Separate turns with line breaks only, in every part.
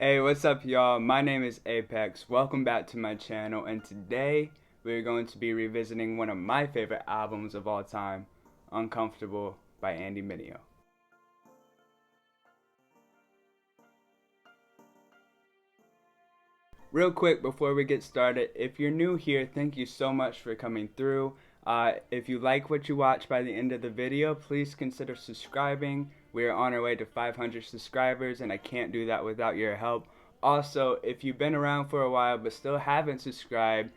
Hey, what's up, y'all? My name is Apex. Welcome back to my channel, and today we're going to be revisiting one of my favorite albums of all time, Uncomfortable by Andy Mineo. Real quick before we get started, if you're new here, thank you so much for coming through. If you like what you watch by the end of the video, please consider subscribing. We are on our way to 500 subscribers, and I can't do that without your help. Also, if you've been around for a while but still haven't subscribed,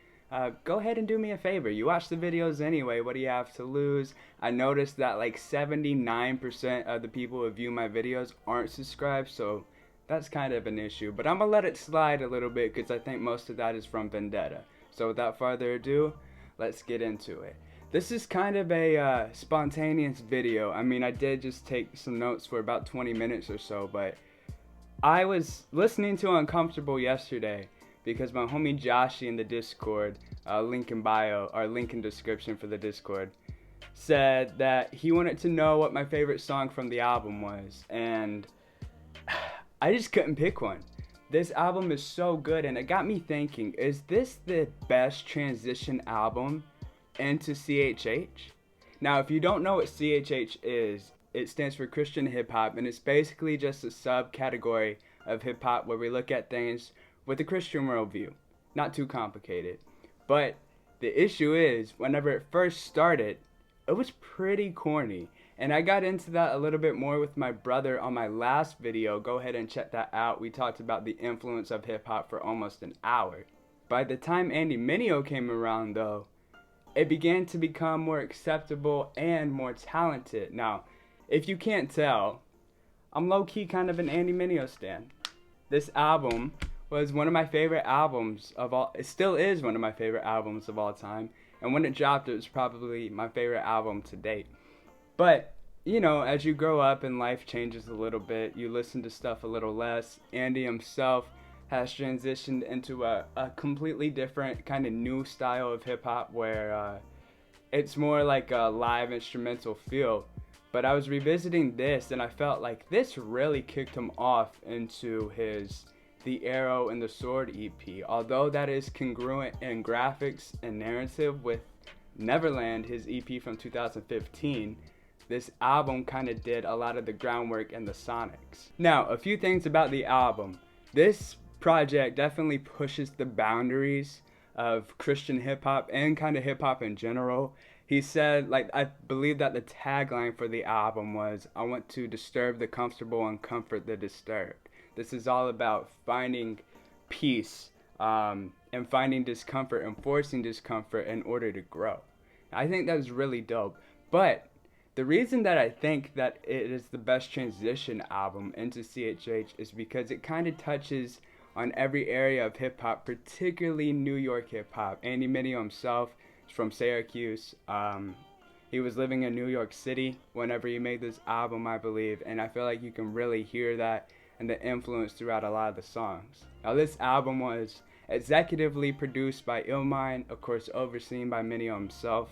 go ahead and do me a favor. You watch the videos anyway, what do you have to lose? I noticed that like 79% of the people who view my videos aren't subscribed, so that's kind of an issue. But I'm gonna let it slide a little bit because I think most of that is from Vendetta. So without further ado, let's get into it. This is kind of a spontaneous video. I mean, I did just take some notes for about 20 minutes or so, but I was listening to Uncomfortable yesterday because my homie Joshy in the Discord, link in bio, or link in description for the Discord, said that he wanted to know what my favorite song from the album was, and I just couldn't pick one. This album is so good, and it got me thinking, is this the best transition album into CHH? Now, if you don't know what CHH is, it stands for Christian hip hop, and it's basically just a subcategory of hip hop where we look at things with a Christian worldview. Not too complicated. But the issue is, whenever it first started, it was pretty corny. And I got into that a little bit more with my brother on my last video. Go ahead and check that out. We talked about the influence of hip hop for almost an hour. By the time Andy Mineo came around, though, it began to become more acceptable and more talented. Now, if you can't tell, I'm low-key kind of an Andy Mineo stan. This album was one of my favorite albums of all. It still is one of my favorite albums of all time. And when it dropped, it was probably my favorite album to date. But, you know, as you grow up and life changes a little bit, you listen to stuff a little less. Andy himself has transitioned into a completely different kind of new style of hip-hop where it's more like a live instrumental feel. But I was revisiting this, and I felt like this really kicked him off into his The Arrow and the Sword EP. Although that is congruent in graphics and narrative with Neverland, his EP from 2015, this album kind of did a lot of the groundwork and the sonics. Now, a few things about the album. This project definitely pushes the boundaries of Christian hip-hop and kind of hip-hop in general. He said, like, I believe that the tagline for the album was, I want to disturb the comfortable and comfort the disturbed. This is all about finding peace and finding discomfort and forcing discomfort in order to grow. I think that is really dope. But the reason that I think that it is the best transition album into CHH is because it kind of touches on every area of hip-hop, particularly New York hip-hop. Andy Mineo himself is from Syracuse. He was living in New York City whenever he made this album, I believe, and I feel like you can really hear that and the influence throughout a lot of the songs. Now, this album was executively produced by llmind, of course overseen by Mineo himself,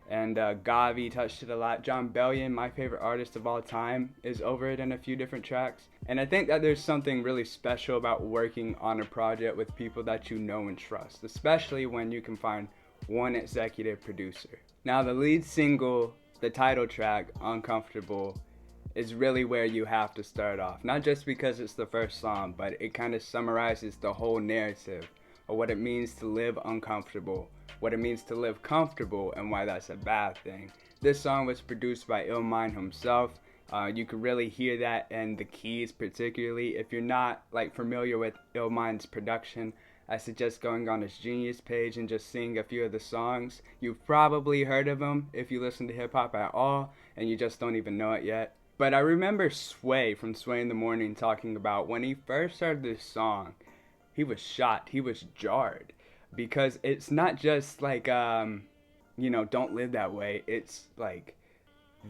and Gavi touched it a lot. Jon Bellion, my favorite artist of all time, is over it in a few different tracks. And I think that there's something really special about working on a project with people that you know and trust, especially when you can find one executive producer. Now, the lead single, the title track, Uncomfortable, is really where you have to start off. Not just because it's the first song, but it kind of summarizes the whole narrative of what it means to live uncomfortable, what it means to live comfortable, and why that's a bad thing. This song was produced by llmind himself. You can really hear that in the keys, particularly. If you're not like familiar with llmind's production, I suggest going on his Genius page and just seeing a few of the songs. You've probably heard of him if you listen to hip hop at all, and you just don't even know it yet. But I remember Sway from Sway in the Morning talking about when he first heard this song, he was shocked, he was jarred. Because it's not just like, you know, don't live that way. It's like,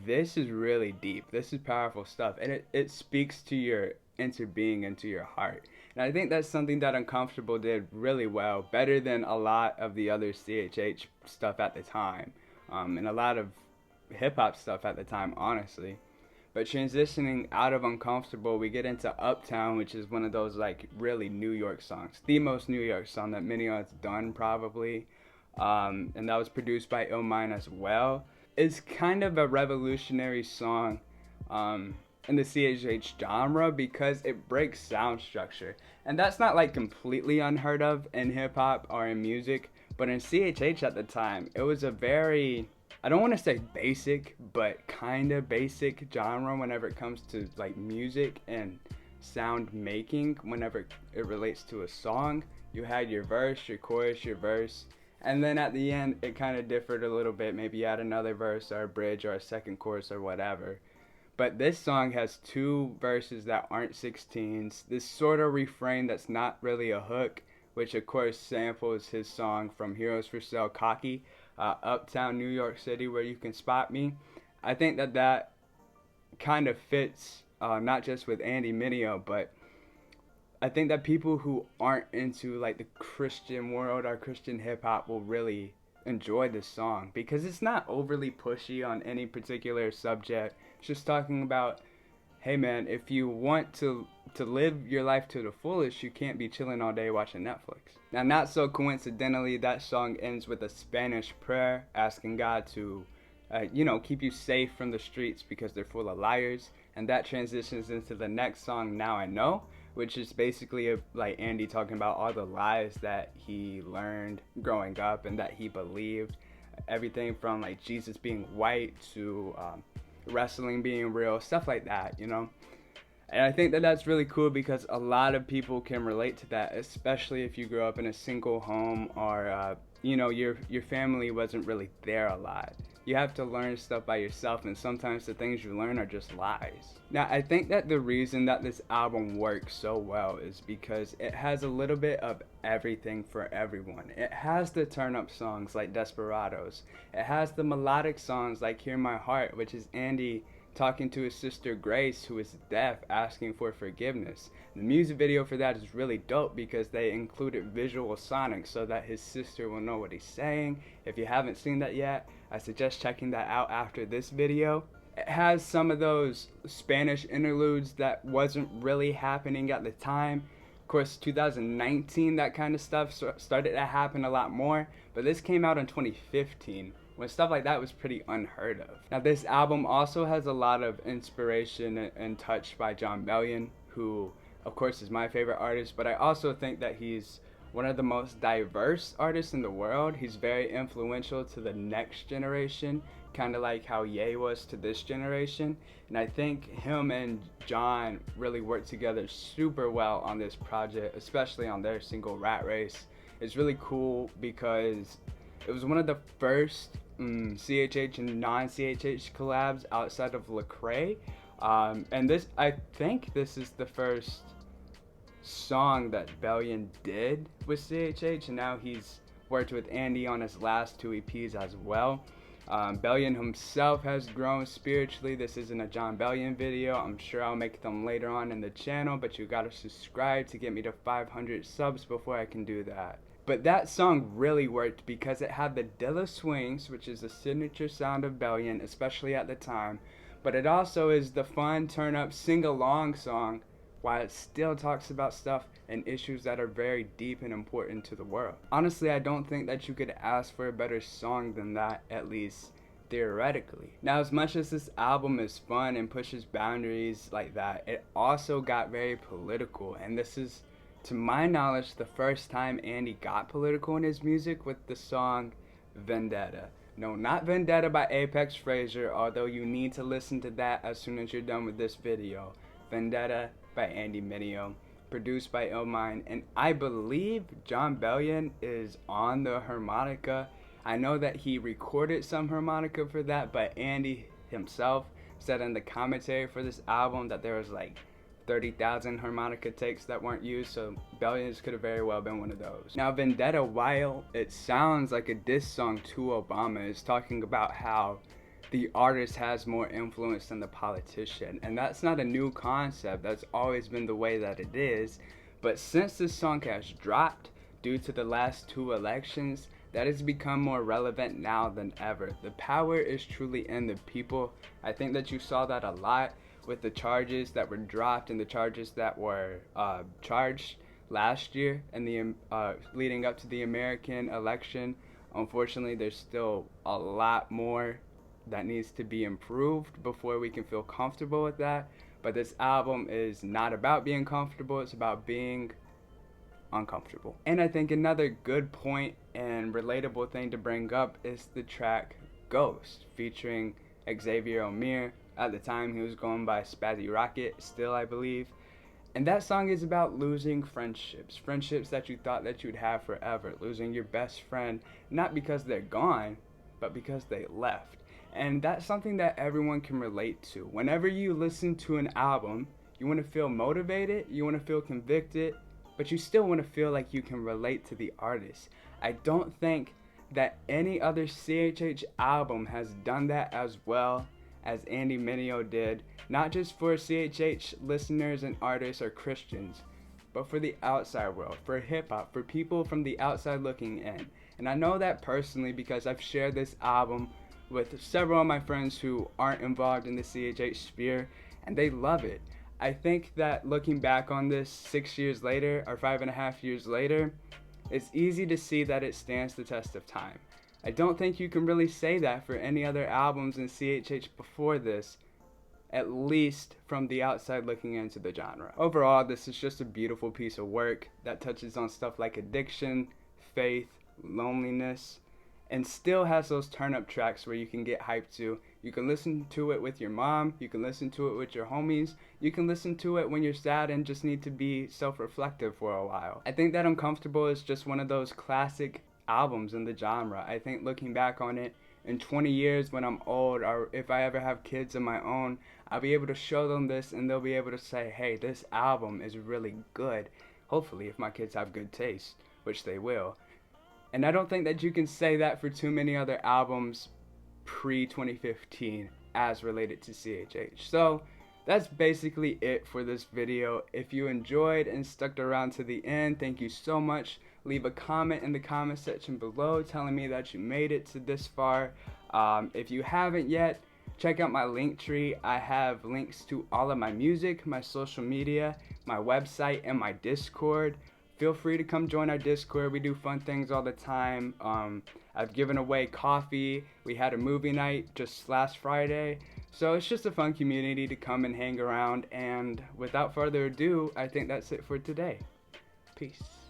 this is really deep. This is powerful stuff. And it speaks to your inner being and to your heart. And I think that's something that Uncomfortable did really well. Better than a lot of the other CHH stuff at the time. And a lot of hip-hop stuff at the time, honestly. But transitioning out of Uncomfortable, we get into Uptown, which is one of those like really New York songs, the most New York song that Mineo has done probably, and that was produced by llmind as well. It's kind of a revolutionary song in the CHH genre because it breaks sound structure, and that's not like completely unheard of in hip hop or in music, but in CHH at the time, it was a very, I don't want to say basic, but kind of basic genre whenever it comes to like music and sound making. Whenever it relates to a song, you had your verse, your chorus, your verse, and then at the end it kind of differed a little bit. Maybe you had another verse or a bridge or a second chorus or whatever. But this song has two verses that aren't 16s, this sort of refrain that's not really a hook, which of course samples his song from Heroes for Sale, Cocky, Uptown, New York City, Where You Can Spot Me. I think that kind of fits not just with Andy Mineo, but I think that people who aren't into like the Christian world or Christian hip hop will really enjoy this song because it's not overly pushy on any particular subject. It's just talking about, hey man, if you want to live your life to the fullest, you can't be chilling all day watching Netflix. Now, not so coincidentally, that song ends with a Spanish prayer asking God to, keep you safe from the streets because they're full of liars. And that transitions into the next song, Now I Know, which is basically like Andy talking about all the lies that he learned growing up and that he believed. Everything from like Jesus being white to wrestling being real, stuff like that, And I think that that's really cool because a lot of people can relate to that, especially if you grew up in a single home or, your family wasn't really there a lot. You have to learn stuff by yourself, and sometimes the things you learn are just lies. Now, I think that the reason that this album works so well is because it has a little bit of everything for everyone. It has the turn-up songs like Desperados. It has the melodic songs like Hear My Heart, which is Andy talking to his sister Grace, who is deaf, asking for forgiveness. The music video for that is really dope because they included visual sonics so that his sister will know what he's saying. If you haven't seen that yet, I suggest checking that out after this video. It has some of those Spanish interludes that wasn't really happening at the time. Of course, 2019, that kind of stuff started to happen a lot more, but this came out in 2015. When stuff like that was pretty unheard of. Now, this album also has a lot of inspiration and touch by Jon Bellion, who, of course, is my favorite artist, but I also think that he's one of the most diverse artists in the world. He's very influential to the next generation, kind of like how Ye was to this generation. And I think him and Jon really worked together super well on this project, especially on their single Rat Race. It's really cool because it was one of the first CHH and non-CHH collabs outside of Lecrae. And this, I think this is the first song that Bellion did with CHH, and now he's worked with Andy on his last two EPs as well. Bellion himself has grown spiritually. This isn't a Jon Bellion video. I'm sure I'll make them later on in the channel, but you gotta subscribe to get me to 500 subs before I can do that. But that song really worked because it had the Dilla swings, which is a signature sound of Bellion, especially at the time. But it also is the fun turn-up sing-along song, while it still talks about stuff and issues that are very deep and important to the world. Honestly, I don't think that you could ask for a better song than that, at least theoretically. Now, as much as this album is fun and pushes boundaries like that, it also got very political, and this is, to my knowledge, the first time Andy got political in his music with the song Vendetta. No, not Vendetta by Apex Frazier, although you need to listen to that as soon as you're done with this video. Vendetta by Andy Mineo, produced by llmind, and I believe Jon Bellion is on the harmonica. I know that he recorded some harmonica for that, but Andy himself said in the commentary for this album that there was like 30,000 harmonica takes that weren't used, so Bellion's could have very well been one of those. Now, Vendetta, while it sounds like a diss song to Obama, is talking about how the artist has more influence than the politician, and that's not a new concept. That's always been the way that it is, but since this song has dropped due to the last two elections, that has become more relevant now than ever. The power is truly in the people. I think that you saw that a lot with the charges that were dropped and the charges that were charged last year and the leading up to the American election. Unfortunately, there's still a lot more that needs to be improved before we can feel comfortable with that. But this album is not about being comfortable, it's about being uncomfortable. And I think another good point and relatable thing to bring up is the track Ghost, featuring Xavier O'Meara. At the time, he was going by Spazzy Rocket, still I believe. And that song is about losing friendships that you thought that you'd have forever, losing your best friend, not because they're gone, but because they left. And that's something that everyone can relate to. Whenever you listen to an album, you want to feel motivated, you want to feel convicted, but you still want to feel like you can relate to the artist. I don't think that any other CHH album has done that as well as Andy Mineo did, not just for CHH listeners and artists or Christians, but for the outside world, for hip-hop, for people from the outside looking in. And I know that personally because I've shared this album with several of my friends who aren't involved in the CHH sphere, and they love it. I think that looking back on this 6 years later, or 5.5 years later, it's easy to see that it stands the test of time. I don't think you can really say that for any other albums in CHH before this, at least from the outside looking into the genre. Overall, this is just a beautiful piece of work that touches on stuff like addiction, faith, loneliness, and still has those turn-up tracks where you can get hyped to. You can listen to it with your mom, you can listen to it with your homies, you can listen to it when you're sad and just need to be self-reflective for a while. I think that Uncomfortable is just one of those classic albums in the genre. I think looking back on it in 20 years when I'm old, or if I ever have kids of my own, I'll be able to show them this and they'll be able to say, hey, this album is really good. Hopefully, if my kids have good taste, which they will. And I don't think that you can say that for too many other albums pre-2015 as related to CHH. So that's basically it for this video. If you enjoyed and stuck around to the end, thank you so much. Leave a comment in the comment section below telling me that you made it to this far. If you haven't yet, check out my link tree. I have links to all of my music, my social media, my website, and my Discord. Feel free to come join our Discord. We do fun things all the time. I've given away coffee. We had a movie night just last Friday. So it's just a fun community to come and hang around. And without further ado, I think that's it for today. Peace.